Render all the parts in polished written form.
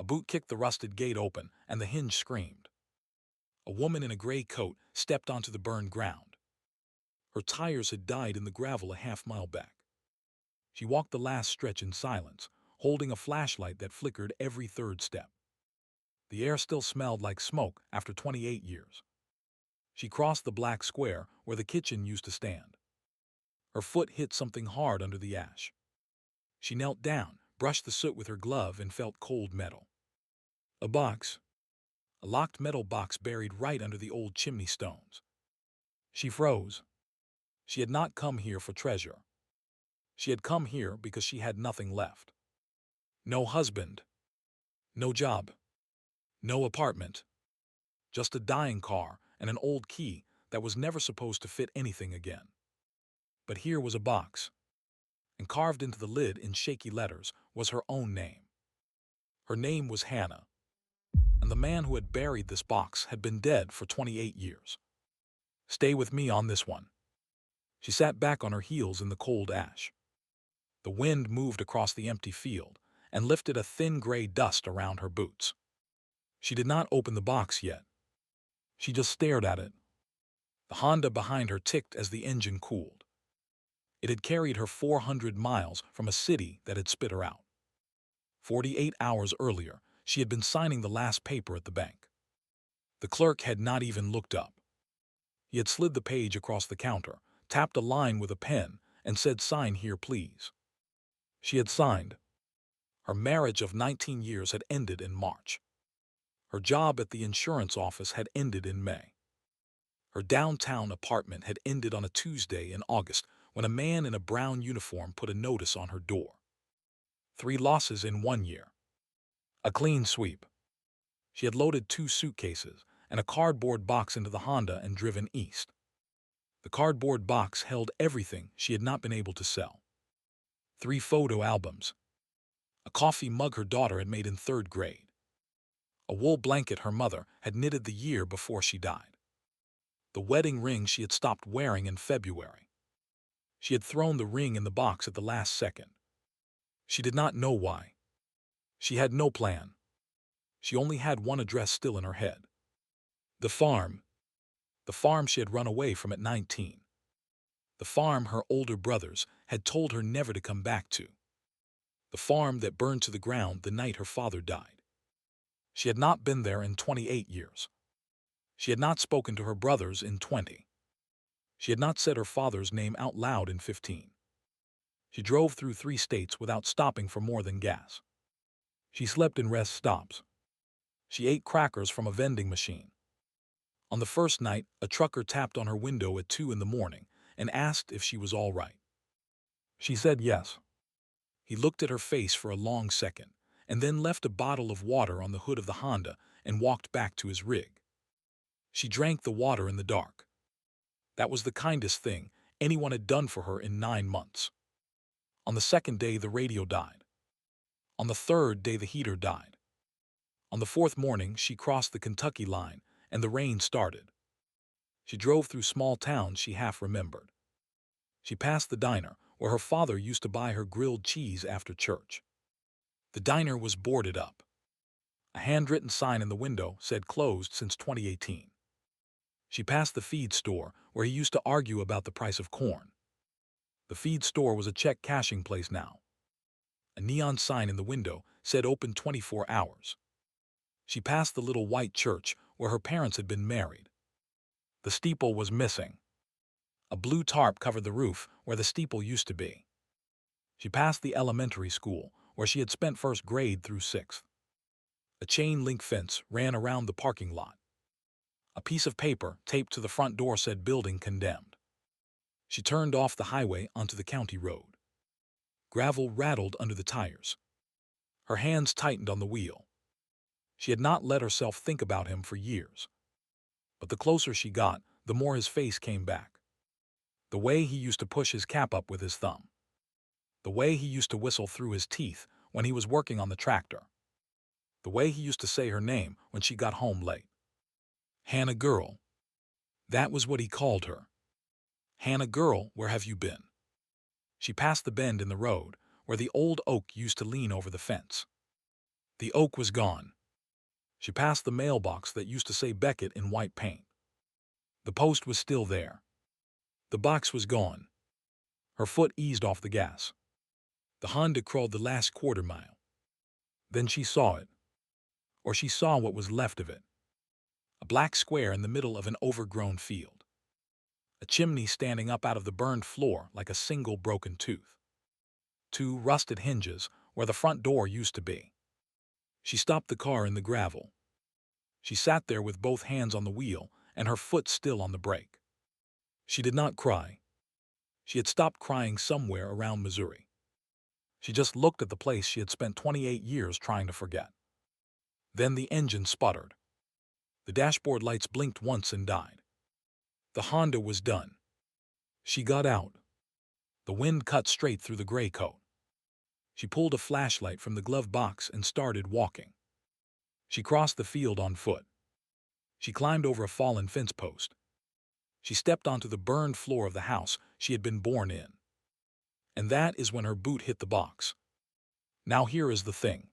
boot kicked the rusted gate open, and the hinge screamed. A woman in a gray coat stepped onto the burned ground. Her tires had died in the gravel a half-mile back. She walked the last stretch in silence, holding a flashlight that flickered every third step. The air still smelled like smoke after 28 years. She crossed the black square where the kitchen used to stand. Her foot hit something hard under the ash. She knelt down, brushed the soot with her glove, and felt cold metal. A box. A locked metal box buried right under the old chimney stones. She froze. She had not come here for treasure. She had come here because she had nothing left. No husband. No job. No apartment. Just a dying car and an old key that was never supposed to fit anything again. But here was a box, and carved into the lid in shaky letters was her own name. Her name was Hannah, and the man who had buried this box had been dead for 28 years. Stay with me on this one. She sat back on her heels in the cold ash. The wind moved across the empty field and lifted a thin gray dust around her boots. She did not open the box yet. She just stared at it. The Honda behind her ticked as the engine cooled. It had carried her 400 miles from a city that had spit her out. 48 hours earlier, she had been signing the last paper at the bank. The clerk had not even looked up. He had slid the page across the counter, tapped a line with a pen, and said, "Sign here, please." She had signed. Her marriage of 19 years had ended in March. Her job at the insurance office had ended in May. Her downtown apartment had ended on a Tuesday in August when a man in a brown uniform put a notice on her door. 3 losses in 1 year. A clean sweep. She had loaded 2 suitcases and a cardboard box into the Honda and driven east. The cardboard box held everything she had not been able to sell. 3 photo albums. A coffee mug her daughter had made in 3rd grade. A wool blanket her mother had knitted the year before she died. The wedding ring she had stopped wearing in February. She had thrown the ring in the box at the last second. She did not know why. She had no plan. She only had one address still in her head. The farm. The farm she had run away from at 19. The farm her older brothers had told her never to come back to. The farm that burned to the ground the night her father died. She had not been there in 28 years. She had not spoken to her brothers in 20. She had not said her father's name out loud in 15. She drove through 3 states without stopping for more than gas. She slept in rest stops. She ate crackers from a vending machine. On the first night, a trucker tapped on her window at 2 in the morning and asked if she was all right. She said yes. He looked at her face for a long second and then left a bottle of water on the hood of the Honda and walked back to his rig. She drank the water in the dark. That was the kindest thing anyone had done for her in 9 months. On the 2nd day, the radio died. On the 3rd day, the heater died. On the 4th morning, she crossed the Kentucky line, and the rain started. She drove through small towns she half remembered. She passed the diner where her father used to buy her grilled cheese after church. The diner was boarded up. A handwritten sign in the window said closed since 2018. She passed the feed store where he used to argue about the price of corn. The feed store was a check cashing place now. A neon sign in the window said open 24 hours. She passed the little white church where her parents had been married. The steeple was missing. A blue tarp covered the roof where the steeple used to be. She passed the elementary school where she had spent 1st grade through 6th. A chain-link fence ran around the parking lot. A piece of paper taped to the front door said building condemned. She turned off the highway onto the county road. Gravel rattled under the tires. Her hands tightened on the wheel. She had not let herself think about him for years. But the closer she got, the more his face came back. The way he used to push his cap up with his thumb. The way he used to whistle through his teeth when he was working on the tractor. The way he used to say her name when she got home late. Hannah girl. That was what he called her. Hannah girl, where have you been? She passed the bend in the road where the old oak used to lean over the fence. The oak was gone. She passed the mailbox that used to say Beckett in white paint. The post was still there. The box was gone. Her foot eased off the gas. The Honda crawled the last quarter mile. Then she saw it. Or she saw what was left of it. A black square in the middle of an overgrown field. A chimney standing up out of the burned floor like a single broken tooth. Two rusted hinges where the front door used to be. She stopped the car in the gravel. She sat there with both hands on the wheel and her foot still on the brake. She did not cry. She had stopped crying somewhere around Missouri. She just looked at the place she had spent 28 years trying to forget. Then the engine sputtered. The dashboard lights blinked once and died. The Honda was done. She got out. The wind cut straight through the gray coat. She pulled a flashlight from the glove box and started walking. She crossed the field on foot. She climbed over a fallen fence post. She stepped onto the burned floor of the house she had been born in. And that is when her boot hit the box. Now here is the thing.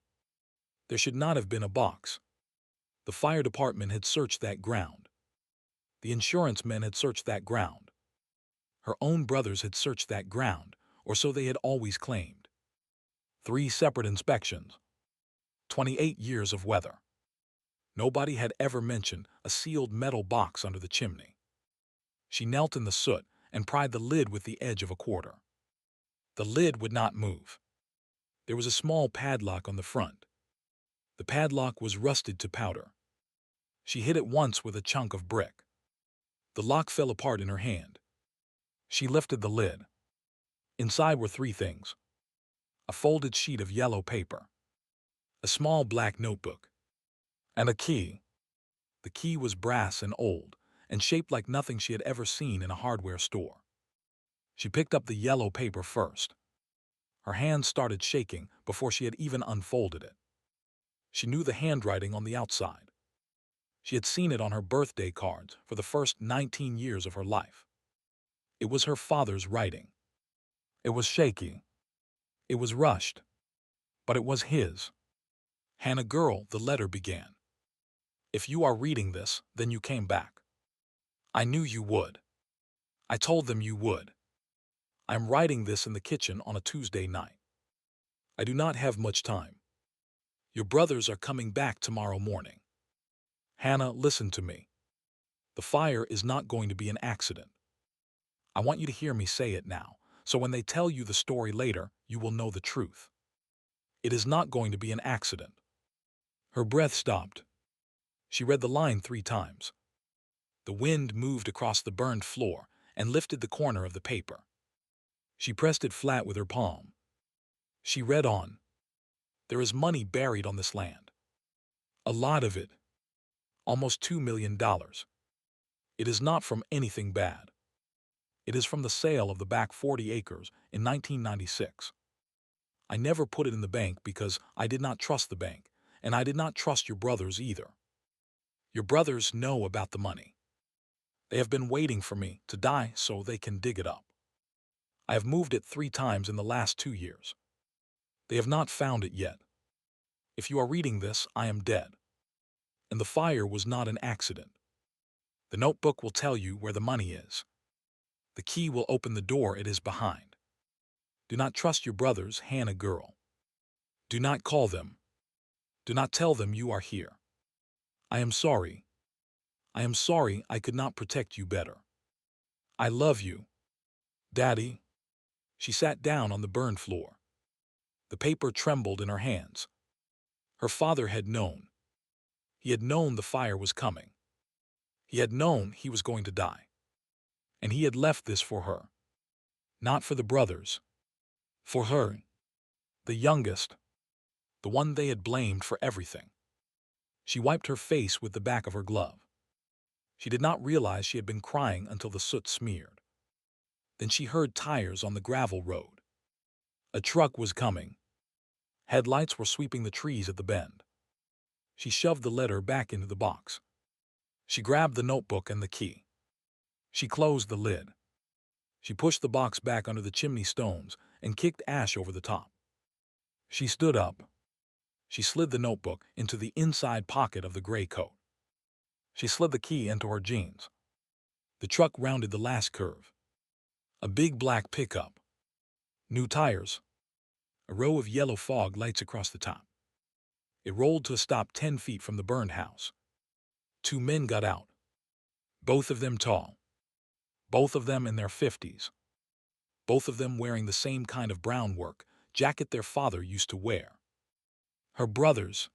There should not have been a box. The fire department had searched that ground. The insurance men had searched that ground. Her own brothers had searched that ground, or so they had always claimed. 3 separate inspections. 28 years of weather. Nobody had ever mentioned a sealed metal box under the chimney. She knelt in the soot and pried the lid with the edge of a quarter. The lid would not move. There was a small padlock on the front. The padlock was rusted to powder. She hit it once with a chunk of brick. The lock fell apart in her hand. She lifted the lid. Inside were 3 things. A folded sheet of yellow paper, a small black notebook, and a key. The key was brass and old, and shaped like nothing she had ever seen in a hardware store. She picked up the yellow paper first. Her hands started shaking before she had even unfolded it. She knew the handwriting on the outside. She had seen it on her birthday cards for the first 19 years of her life. It was her father's writing. It was shaky. It was rushed. But it was his. Hannah girl, the letter began. If you are reading this, then you came back. I knew you would. I told them you would. I am writing this in the kitchen on a Tuesday night. I do not have much time. Your brothers are coming back tomorrow morning. Hannah, listen to me. The fire is not going to be an accident. I want you to hear me say it now, so when they tell you the story later, you will know the truth. It is not going to be an accident. Her breath stopped. She read the line 3 times. The wind moved across the burned floor and lifted the corner of the paper. She pressed it flat with her palm. She read on. There is money buried on this land. A lot of it. Almost $2 million. It is not from anything bad. It is from the sale of the back 40 acres in 1996. I never put it in the bank because I did not trust the bank, and I did not trust your brothers either. Your brothers know about the money. They have been waiting for me to die so they can dig it up. I have moved it 3 times in the last 2 years. They have not found it yet. If you are reading this, I am dead. And the fire was not an accident. The notebook will tell you where the money is. The key will open the door it is behind. Do not trust your brothers, Hannah girl. Do not call them. Do not tell them you are here. I am sorry. I am sorry I could not protect you better. I love you. Daddy. She sat down on the burned floor. The paper trembled in her hands. Her father had known. He had known the fire was coming. He had known he was going to die. And he had left this for her. Not for the brothers. For her. The youngest. The one they had blamed for everything. She wiped her face with the back of her glove. She did not realize she had been crying until the soot smeared. Then she heard tires on the gravel road. A truck was coming. Headlights were sweeping the trees at the bend. She shoved the letter back into the box. She grabbed the notebook and the key. She closed the lid. She pushed the box back under the chimney stones and kicked ash over the top. She stood up. She slid the notebook into the inside pocket of the gray coat. She slid the key into her jeans. The truck rounded the last curve. A big black pickup. New tires. A row of yellow fog lights across the top. It rolled to a stop 10 feet from the burned house. Two men got out. Both of them tall. Both of them in their 50s. Both of them wearing the same kind of brown work jacket their father used to wear. Her brothers,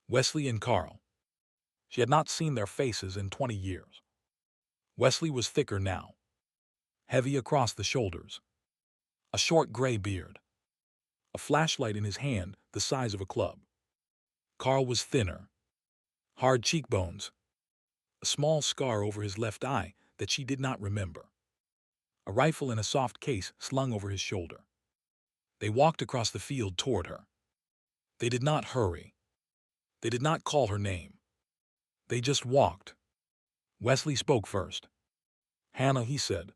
Wesley and Carl. She had not seen their faces in 20 years. Wesley was thicker now, heavy across the shoulders, a short gray beard, a flashlight in his hand the size of a club. Carl was thinner, hard cheekbones, a small scar over his left eye that she did not remember, a rifle in a soft case slung over his shoulder. They walked across the field toward her. They did not hurry. They did not call her name. They just walked. Wesley spoke first. "Hannah," he said,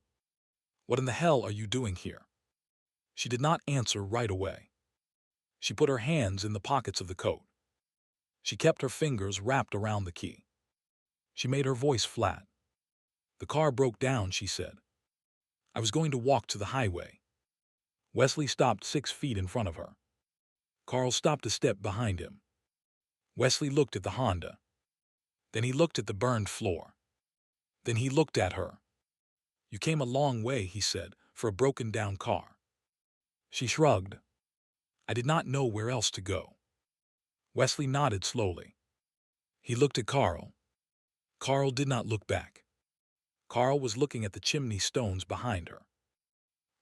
"what in the hell are you doing here?" She did not answer right away. She put her hands in the pockets of the coat. She kept her fingers wrapped around the key. She made her voice flat. "The car broke down," she said. "I was going to walk to the highway." Wesley stopped 6 feet in front of her. Carl stopped a step behind him. Wesley looked at the Honda. Then he looked at the burned floor. Then he looked at her. "You came a long way," he said, "for a broken-down car." She shrugged. "I did not know where else to go." Wesley nodded slowly. He looked at Carl. Carl did not look back. Carl was looking at the chimney stones behind her,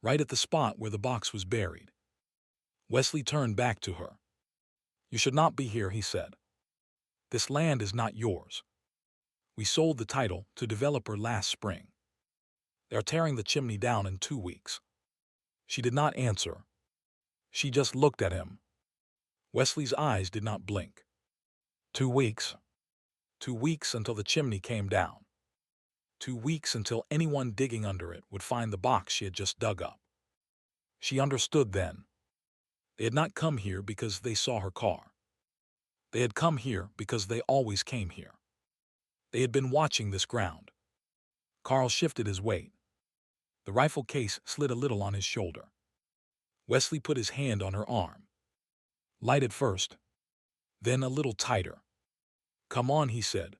right at the spot where the box was buried. Wesley turned back to her. "You should not be here," he said. "This land is not yours. We sold the title to developer last spring. They are tearing the chimney down in 2 weeks." She did not answer. She just looked at him. Wesley's eyes did not blink. 2 weeks. 2 weeks until the chimney came down. 2 weeks until anyone digging under it would find the box she had just dug up. She understood then. They had not come here because they saw her car. They had come here because they always came here. They had been watching this ground. Carl shifted his weight. The rifle case slid a little on his shoulder. Wesley put his hand on her arm. Light at first, then a little tighter. "Come on," he said.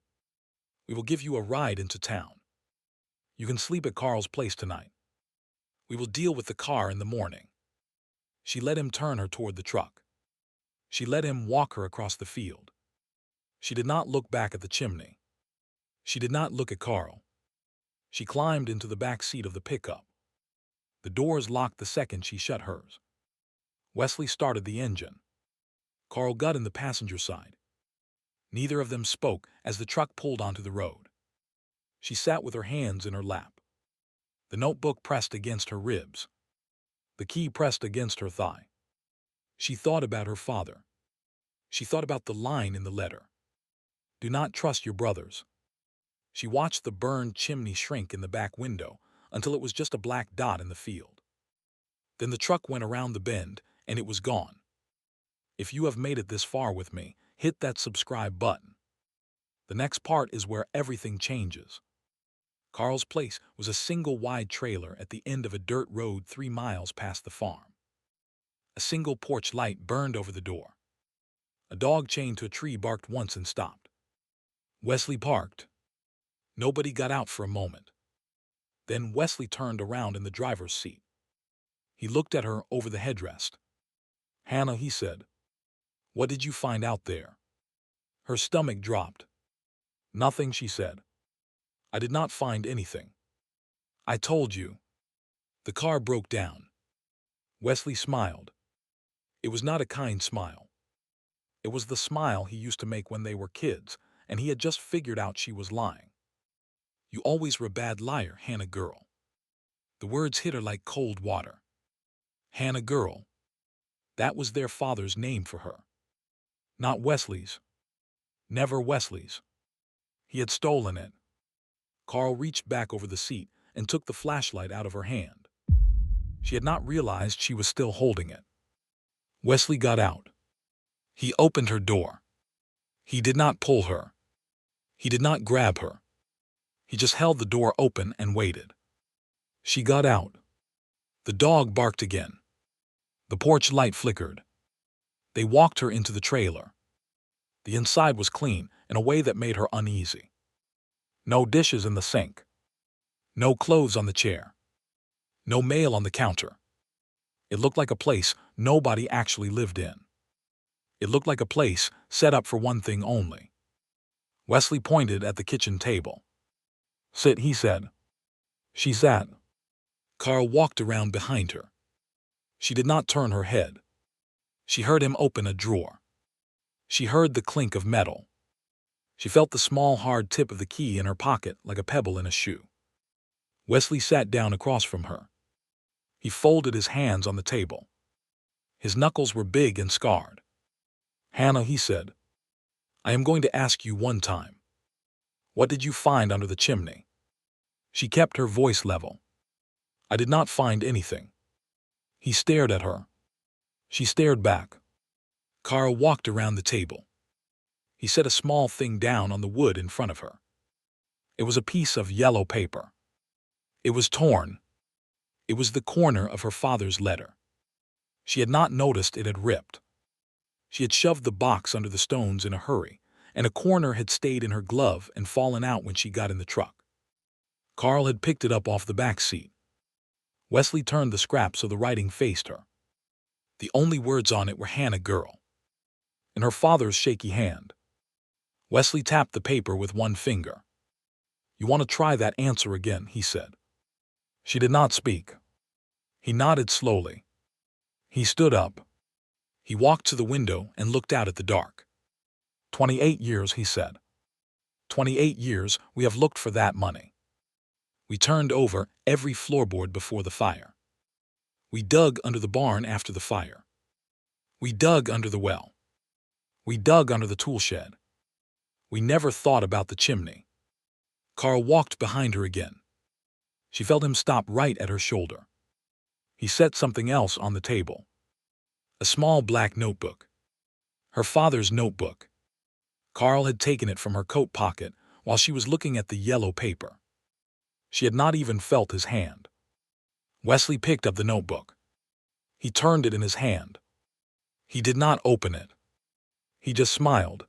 "We will give you a ride into town. You can sleep at Carl's place tonight. We will deal with the car in the morning." She let him turn her toward the truck. She let him walk her across the field. She did not look back at the chimney. She did not look at Carl. She climbed into the back seat of the pickup. The doors locked the second she shut hers. Wesley started the engine. Carl got in the passenger side. Neither of them spoke as the truck pulled onto the road. She sat with her hands in her lap. The notebook pressed against her ribs. The key pressed against her thigh. She thought about her father. She thought about the line in the letter. "Do not trust your brothers." She watched the burned chimney shrink in the back window until it was just a black dot in the field. Then the truck went around the bend, and it was gone. If you have made it this far with me, hit that subscribe button. The next part is where everything changes. Carl's place was a single wide trailer at the end of a dirt road 3 miles past the farm. A single porch light burned over the door. A dog chained to a tree barked once and stopped. Wesley parked. Nobody got out for a moment. Then Wesley turned around in the driver's seat. He looked at her over the headrest. "Hannah," he said, "what did you find out there?" Her stomach dropped. "Nothing," she said. "I did not find anything. I told you. The car broke down." Wesley smiled. It was not a kind smile. It was the smile he used to make when they were kids, and he had just figured out she was lying. "You always were a bad liar, Hannah girl." The words hit her like cold water. Hannah girl. That was their father's name for her. Not Wesley's. Never Wesley's. He had stolen it. Carl reached back over the seat and took the flashlight out of her hand. She had not realized she was still holding it. Wesley got out. He opened her door. He did not pull her. He did not grab her. He just held the door open and waited. She got out. The dog barked again. The porch light flickered. They walked her into the trailer. The inside was clean in a way that made her uneasy. No dishes in the sink. No clothes on the chair. No mail on the counter. It looked like a place nobody actually lived in. It looked like a place set up for one thing only. Wesley pointed at the kitchen table. "Sit," he said. She sat. Carl walked around behind her. She did not turn her head. She heard him open a drawer. She heard the clink of metal. She felt the small, hard tip of the key in her pocket like a pebble in a shoe. Wesley sat down across from her. He folded his hands on the table. His knuckles were big and scarred. "Hannah," he said, "I am going to ask you one time. What did you find under the chimney?" She kept her voice level. "I did not find anything." He stared at her. She stared back. Carl walked around the table. He set a small thing down on the wood in front of her. It was a piece of yellow paper. It was torn. It was the corner of her father's letter. She had not noticed it had ripped. She had shoved the box under the stones in a hurry, and a corner had stayed in her glove and fallen out when she got in the truck. Carl had picked it up off the back seat. Wesley turned the scrap so the writing faced her. The only words on it were "Hannah girl," in her father's shaky hand. Wesley tapped the paper with one finger. "You want to try that answer again," he said. She did not speak. He nodded slowly. He stood up. He walked to the window and looked out at the dark. 28 years, he said. 28 years we have looked for that money. We turned over every floorboard before the fire. We dug under the barn after the fire. We dug under the well. We dug under the tool shed. We never thought about the chimney." Carl walked behind her again. She felt him stop right at her shoulder. He set something else on the table. A small black notebook. Her father's notebook. Carl had taken it from her coat pocket while she was looking at the yellow paper. She had not even felt his hand. Wesley picked up the notebook. He turned it in his hand. He did not open it. He just smiled.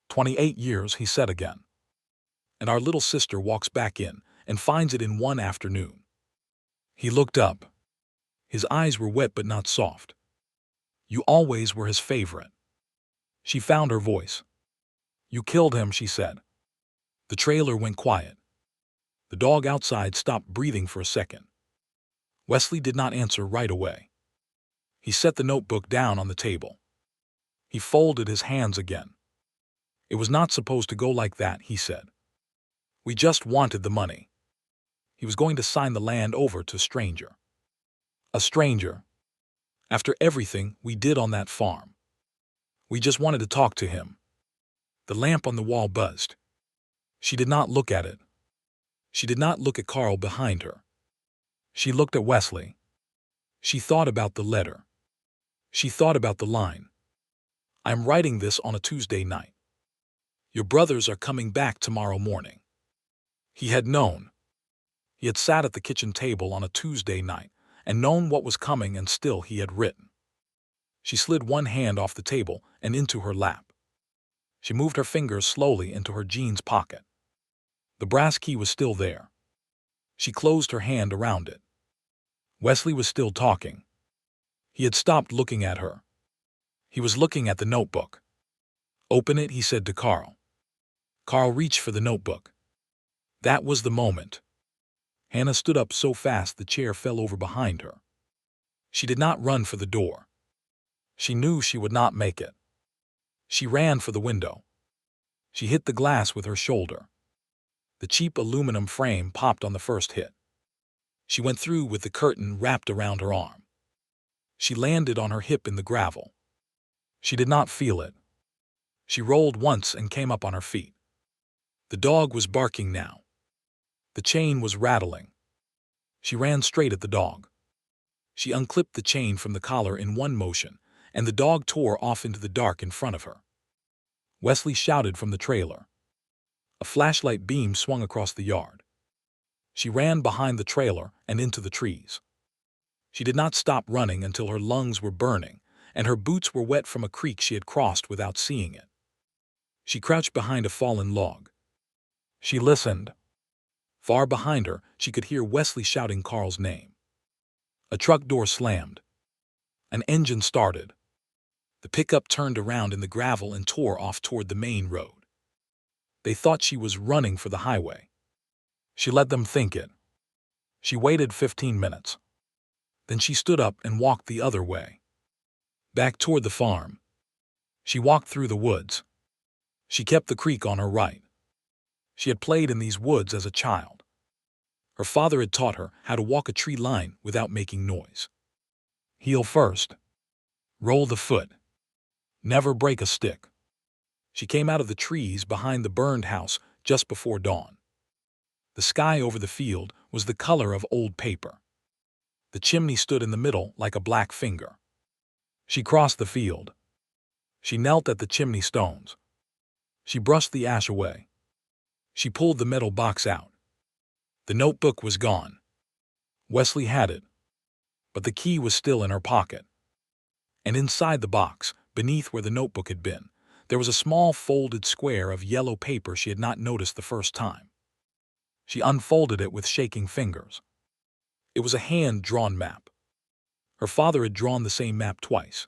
28 years, he said again. "And our little sister walks back in and finds it in one afternoon." He looked up. His eyes were wet but not soft. "You always were his favorite." She found her voice. "You killed him," she said. The trailer went quiet. The dog outside stopped breathing for a second. Wesley did not answer right away. He set the notebook down on the table. He folded his hands again. "It was not supposed to go like that," he said. "We just wanted the money." He was going to sign the land over to a stranger. A stranger. After everything we did on that farm. We just wanted to talk to him. The lamp on the wall buzzed. She did not look at it. She did not look at Carl behind her. She looked at Wesley. She thought about the letter. She thought about the line. "I am writing this on a Tuesday night. Your brothers are coming back tomorrow morning." He had known. He had sat at the kitchen table on a Tuesday night and known what was coming, and still he had written. She slid one hand off the table and into her lap. She moved her fingers slowly into her jeans pocket. The brass key was still there. She closed her hand around it. Wesley was still talking. He had stopped looking at her. He was looking at the notebook. "Open it," he said to Carl. Carl reached for the notebook. That was the moment. Hannah stood up so fast the chair fell over behind her. She did not run for the door. She knew she would not make it. She ran for the window. She hit the glass with her shoulder. The cheap aluminum frame popped on the first hit. She went through with the curtain wrapped around her arm. She landed on her hip in the gravel. She did not feel it. She rolled once and came up on her feet. The dog was barking now. The chain was rattling. She ran straight at the dog. She unclipped the chain from the collar in one motion and the dog tore off into the dark in front of her. Wesley shouted from the trailer. A flashlight beam swung across the yard. She ran behind the trailer and into the trees. She did not stop running until her lungs were burning and her boots were wet from a creek she had crossed without seeing it. She crouched behind a fallen log. She listened. Far behind her, she could hear Wesley shouting Carl's name. A truck door slammed. An engine started. The pickup turned around in the gravel and tore off toward the main road. They thought she was running for the highway. She let them think it. She waited 15 minutes. Then she stood up and walked the other way. Back toward the farm. She walked through the woods. She kept the creek on her right. She had played in these woods as a child. Her father had taught her how to walk a tree line without making noise. Heel first. Roll the foot. Never break a stick. She came out of the trees behind the burned house just before dawn. The sky over the field was the color of old paper. The chimney stood in the middle like a black finger. She crossed the field. She knelt at the chimney stones. She brushed the ash away. She pulled the metal box out. The notebook was gone. Wesley had it, but the key was still in her pocket. And inside the box, beneath where the notebook had been, there was a small folded square of yellow paper she had not noticed the first time. She unfolded it with shaking fingers. It was a hand-drawn map. Her father had drawn the same map twice.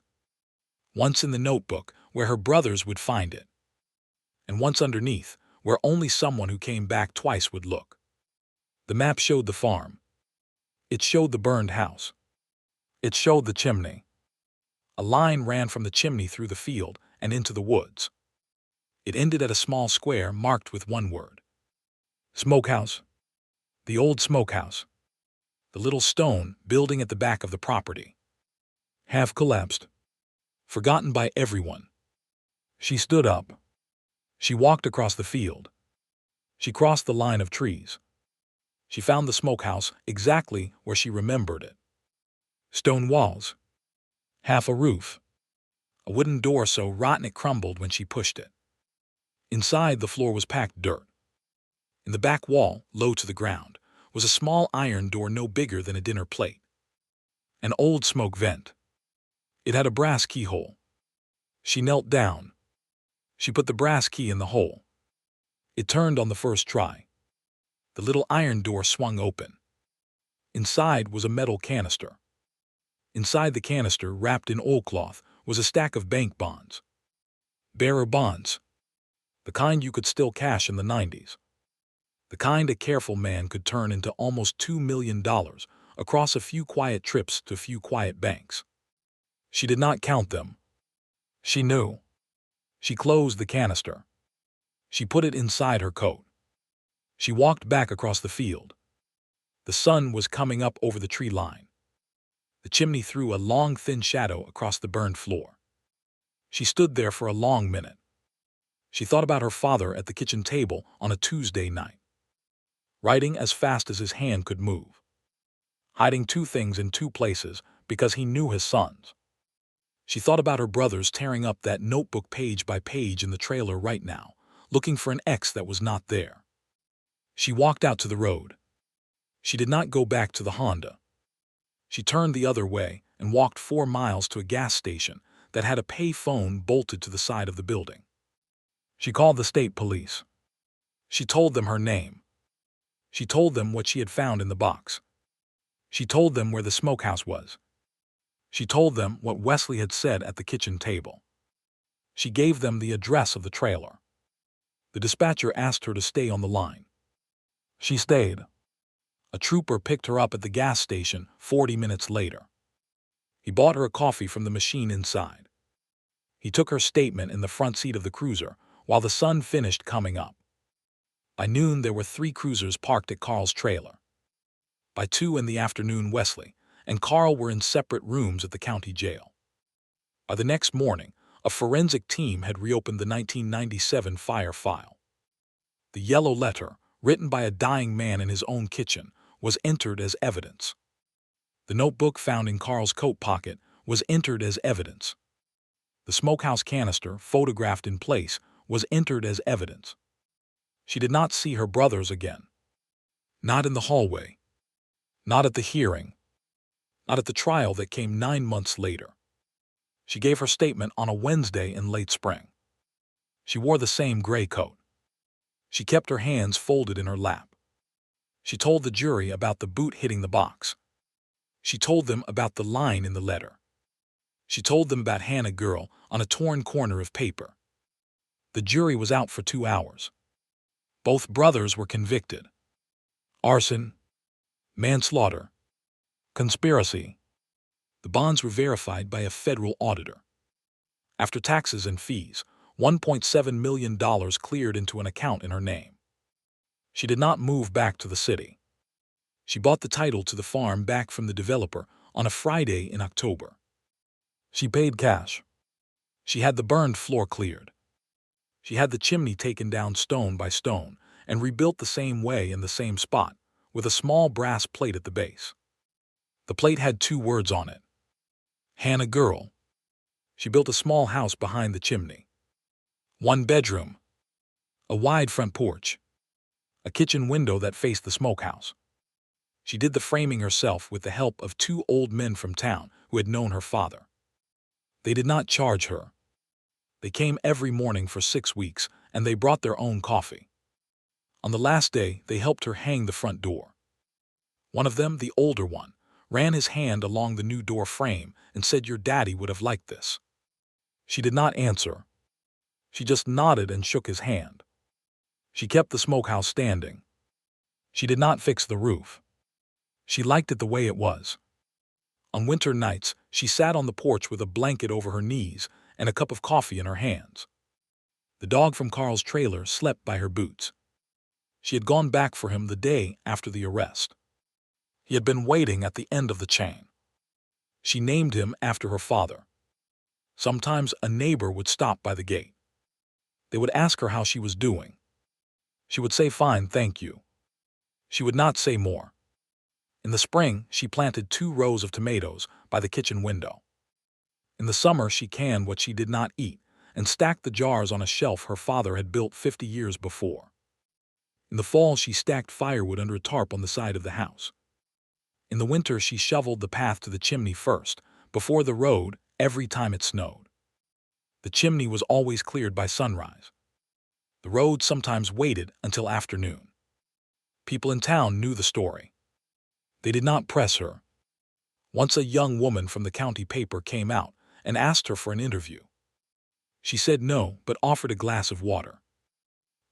Once in the notebook, where her brothers would find it, and once underneath, where only someone who came back twice would look. The map showed the farm. It showed the burned house. It showed the chimney. A line ran from the chimney through the field and into the woods. It ended at a small square marked with one word. Smokehouse. The old smokehouse. The little stone building at the back of the property. Half collapsed. Forgotten by everyone. She stood up. She walked across the field. She crossed the line of trees. She found the smokehouse exactly where she remembered it. Stone walls. Half a roof. A wooden door so rotten it crumbled when she pushed it. Inside, the floor was packed dirt. In the back wall, low to the ground, was a small iron door no bigger than a dinner plate. An old smoke vent. It had a brass keyhole. She knelt down. She put the brass key in the hole. It turned on the first try. The little iron door swung open. Inside was a metal canister. Inside the canister, wrapped in oilcloth, was a stack of bank bonds. Bearer bonds. The kind you could still cash in the 90s. The kind a careful man could turn into almost $2 million across a few quiet trips to a few quiet banks. She did not count them. She knew. She closed the canister. She put it inside her coat. She walked back across the field. The sun was coming up over the tree line. The chimney threw a long, thin shadow across the burned floor. She stood there for a long minute. She thought about her father at the kitchen table on a Tuesday night, writing as fast as his hand could move, hiding two things in two places because he knew his sons. She thought about her brothers tearing up that notebook page by page in the trailer right now, looking for an X that was not there. She walked out to the road. She did not go back to the Honda. She turned the other way and walked 4 miles to a gas station that had a pay phone bolted to the side of the building. She called the state police. She told them her name. She told them what she had found in the box. She told them where the smokehouse was. She told them what Wesley had said at the kitchen table. She gave them the address of the trailer. The dispatcher asked her to stay on the line. She stayed. A trooper picked her up at the gas station 40 minutes later. He bought her a coffee from the machine inside. He took her statement in the front seat of the cruiser while the sun finished coming up. By noon, there were 3 cruisers parked at Carl's trailer. By 2 in the afternoon, Wesley and Carl were in separate rooms at the county jail. By the next morning, a forensic team had reopened the 1997 fire file. The yellow letter, written by a dying man in his own kitchen, was entered as evidence. The notebook found in Carl's coat pocket was entered as evidence. The smokehouse canister, photographed in place, was entered as evidence. She did not see her brothers again. Not in the hallway. Not at the hearing. Not at the trial that came 9 months later. She gave her statement on a Wednesday in late spring. She wore the same gray coat. She kept her hands folded in her lap. She told the jury about the boot hitting the box. She told them about the line in the letter. She told them about Hannah Girl on a torn corner of paper. The jury was out for 2 hours. Both brothers were convicted. Arson, manslaughter, conspiracy. The bonds were verified by a federal auditor. After taxes and fees, $1.7 million cleared into an account in her name. She did not move back to the city. She bought the title to the farm back from the developer on a Friday in October. She paid cash. She had the burned floor cleared. She had the chimney taken down stone by stone and rebuilt the same way in the same spot, with a small brass plate at the base. The plate had 2 words on it. Hannah Girl. She built a small house behind the chimney. 1 bedroom. A wide front porch. A kitchen window that faced the smokehouse. She did the framing herself with the help of 2 old men from town who had known her father. They did not charge her. They came every morning for 6 weeks, and they brought their own coffee. On the last day, they helped her hang the front door. One of them, the older one, ran his hand along the new door frame and said, "Your daddy would have liked this." She did not answer. She just nodded and shook his hand. She kept the smokehouse standing. She did not fix the roof. She liked it the way it was. On winter nights, she sat on the porch with a blanket over her knees and a cup of coffee in her hands. The dog from Carl's trailer slept by her boots. She had gone back for him the day after the arrest. He had been waiting at the end of the chain. She named him after her father. Sometimes a neighbor would stop by the gate. They would ask her how she was doing. She would say, "Fine, thank you." She would not say more. In the spring, she planted 2 rows of tomatoes by the kitchen window. In the summer, she canned what she did not eat and stacked the jars on a shelf her father had built 50 years before. In the fall, she stacked firewood under a tarp on the side of the house. In the winter, she shoveled the path to the chimney first, before the road, every time it snowed. The chimney was always cleared by sunrise. The road sometimes waited until afternoon. People in town knew the story. They did not press her. Once a young woman from the county paper came out and asked her for an interview. She said no, but offered a glass of water.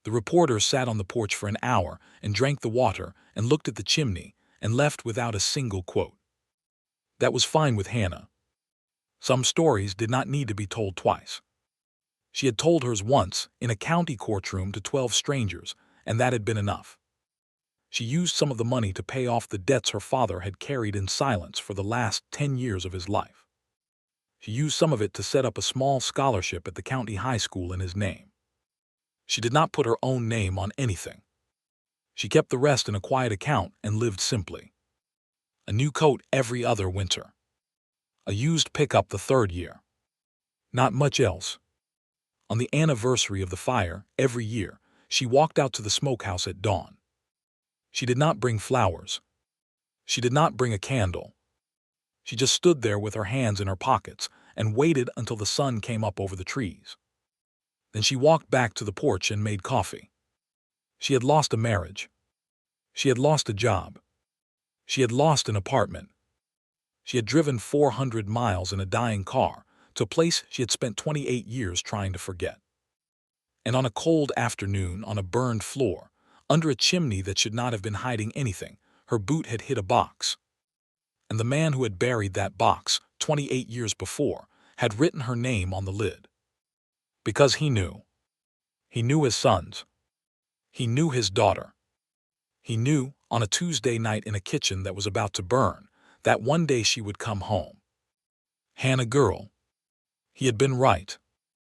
The reporter sat on the porch for an hour and drank the water and looked at the chimney and left without a single quote. That was fine with Hannah. Some stories did not need to be told twice. She had told hers once in a county courtroom to 12 strangers, and that had been enough. She used some of the money to pay off the debts her father had carried in silence for the last 10 years of his life. She used some of it to set up a small scholarship at the county high school in his name. She did not put her own name on anything. She kept the rest in a quiet account and lived simply. A new coat every other winter. A used pickup the 3rd year. Not much else. On the anniversary of the fire, every year, she walked out to the smokehouse at dawn. She did not bring flowers. She did not bring a candle. She just stood there with her hands in her pockets and waited until the sun came up over the trees. Then she walked back to the porch and made coffee. She had lost a marriage. She had lost a job. She had lost an apartment. She had driven 400 miles in a dying car to a place she had spent 28 years trying to forget. And on a cold afternoon on a burned floor, under a chimney that should not have been hiding anything, her boot had hit a box. And the man who had buried that box 28 years before had written her name on the lid. Because he knew. He knew his sons. He knew his daughter. He knew, on a Tuesday night in a kitchen that was about to burn, that one day she would come home. Hannah Girl. He had been right.